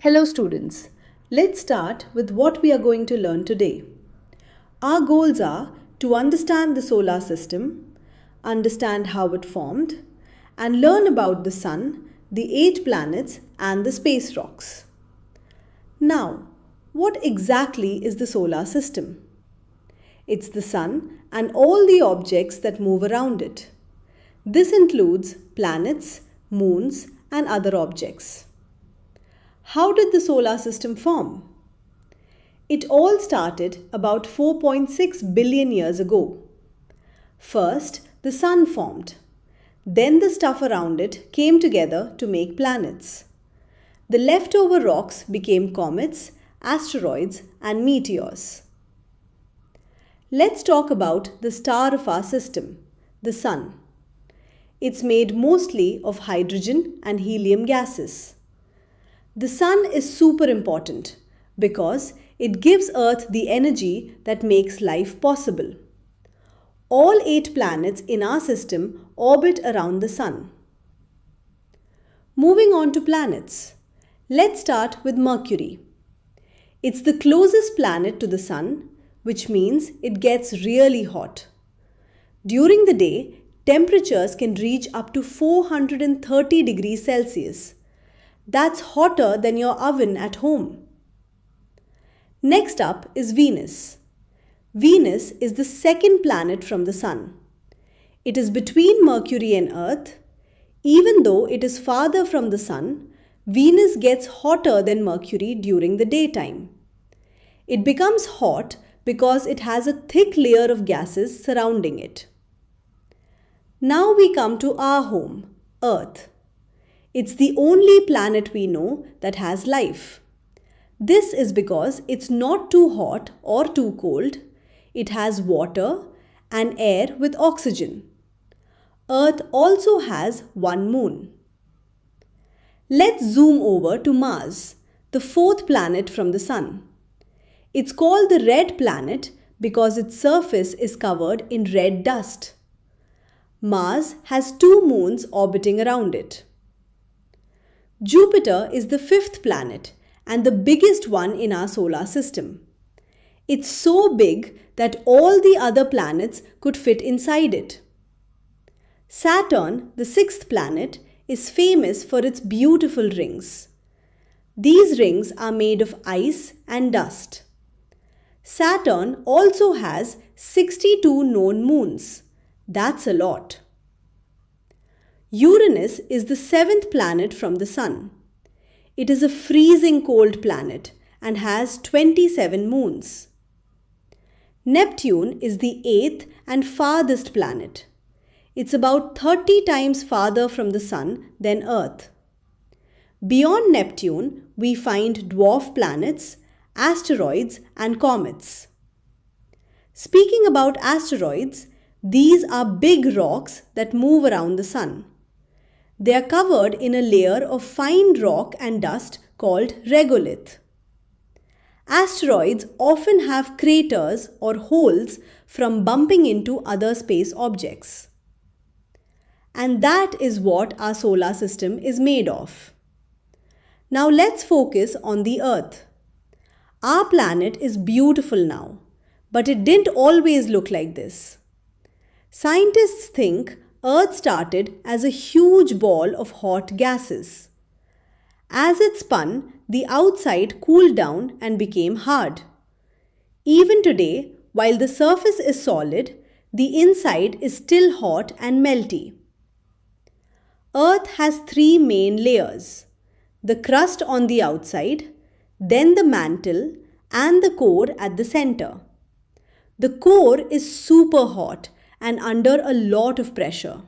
Hello students, let's start with what we are going to learn today. Our goals are to understand the solar system, understand how it formed, and learn about the Sun, the 8 planets and the space rocks. Now, what exactly is the solar system? It's the Sun and all the objects that move around it. This includes planets, moons, and other objects. How did the solar system form? It all started about 4.6 billion years ago. First, the Sun formed. Then the stuff around it came together to make planets. The leftover rocks became comets, asteroids, and meteors. Let's talk about the star of our system, the Sun. It's made mostly of hydrogen and helium gases. The Sun is super important because it gives Earth the energy that makes life possible. All 8 planets in our system orbit around the Sun. Moving on to planets. Let's start with Mercury. It's the closest planet to the Sun, which means it gets really hot. During the day, temperatures can reach up to 430 degrees Celsius. That's hotter than your oven at home. Next up is Venus. Venus is the second planet from the Sun. It is between Mercury and Earth. Even though it is farther from the Sun, Venus gets hotter than Mercury during the daytime. It becomes hot because it has a thick layer of gases surrounding it. Now we come to our home, Earth. It's the only planet we know that has life. This is because it's not too hot or too cold. It has water and air with oxygen. Earth also has one moon. Let's zoom over to Mars, the 4th planet from the Sun. It's called the red planet because its surface is covered in red dust. Mars has 2 moons orbiting around it. Jupiter is the 5th planet and the biggest one in our solar system. It's so big that all the other planets could fit inside it. Saturn, the 6th planet, is famous for its beautiful rings. These rings are made of ice and dust. Saturn also has 62 known moons. That's a lot. Uranus is the 7th planet from the Sun. It is a freezing cold planet and has 27 moons. Neptune is the 8th and farthest planet. It's about 30 times farther from the Sun than Earth. Beyond Neptune, we find dwarf planets, asteroids, and comets. Speaking about asteroids, these are big rocks that move around the Sun. They are covered in a layer of fine rock and dust called regolith. Asteroids often have craters or holes from bumping into other space objects. And that is what our solar system is made of. Now let's focus on the Earth. Our planet is beautiful now, but it didn't always look like this. Scientists think Earth started as a huge ball of hot gases. As it spun, the outside cooled down and became hard. Even today, while the surface is solid, the inside is still hot and melty. Earth has 3 main layers: the crust on the outside, then the mantle, and the core at the center. The core is super hot and under a lot of pressure.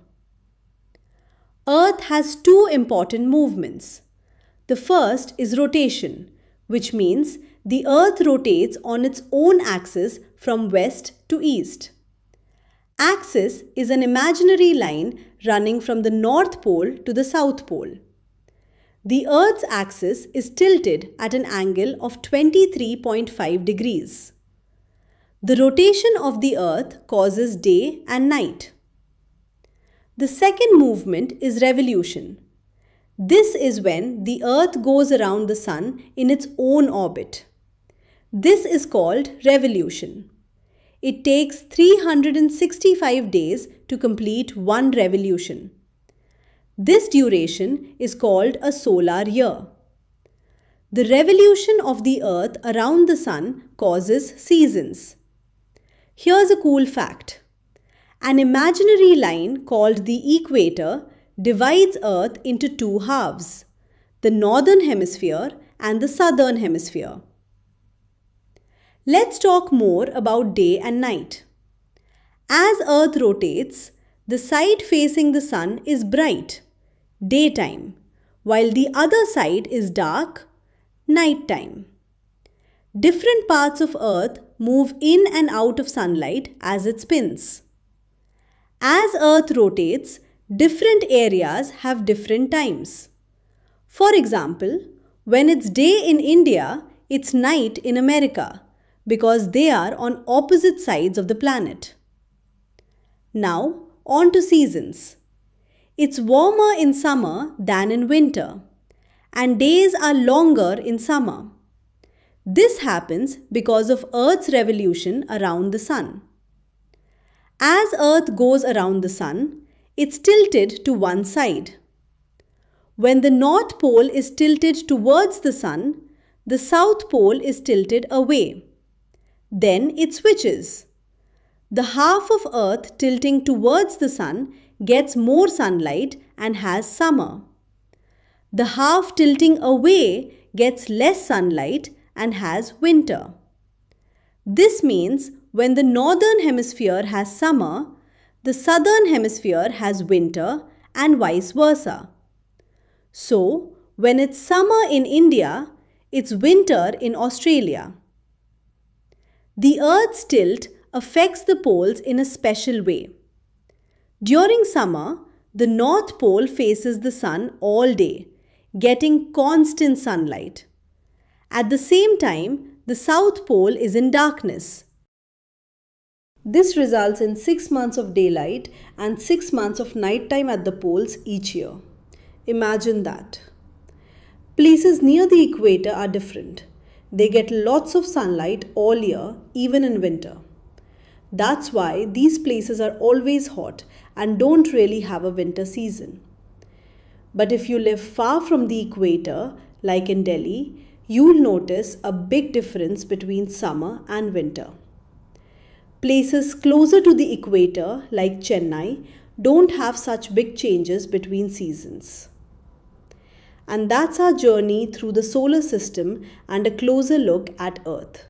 Earth has 2 important movements. The first is rotation, which means the Earth rotates on its own axis from west to east. Axis is an imaginary line running from the North Pole to the South Pole. The Earth's axis is tilted at an angle of 23.5 degrees. The rotation of the Earth causes day and night. The second movement is revolution. This is when the Earth goes around the Sun in its own orbit. This is called revolution. It takes 365 days to complete one revolution. This duration is called a solar year. The revolution of the Earth around the Sun causes seasons. Here's a cool fact. An imaginary line called the equator divides Earth into two halves, the northern hemisphere and the southern hemisphere. Let's talk more about day and night. As Earth rotates, the side facing the Sun is bright, daytime, while the other side is dark, nighttime. Different parts of Earth move in and out of sunlight as it spins. As Earth rotates, different areas have different times. For example, when it's day in India, it's night in America because they are on opposite sides of the planet. Now, on to seasons. It's warmer in summer than in winter, and days are longer in summer. This happens because of Earth's revolution around the Sun. As Earth goes around the Sun, it's tilted to one side. When the North Pole is tilted towards the Sun, the South Pole is tilted away. Then it switches. The half of Earth tilting towards the Sun gets more sunlight and has summer. The half tilting away gets less sunlight and has winter. This means when the northern hemisphere has summer, the southern hemisphere has winter and vice versa. So, when it's summer in India, it's winter in Australia. The Earth's tilt affects the poles in a special way. During summer, the North Pole faces the Sun all day, getting constant sunlight. At the same time, the South Pole is in darkness. This results in 6 months of daylight and 6 months of nighttime at the poles each year. Imagine that. Places near the equator are different. They get lots of sunlight all year, even in winter. That's why these places are always hot and don't really have a winter season. But if you live far from the equator, like in Delhi, you'll notice a big difference between summer and winter. Places closer to the equator, like Chennai, don't have such big changes between seasons. And that's our journey through the solar system and a closer look at Earth.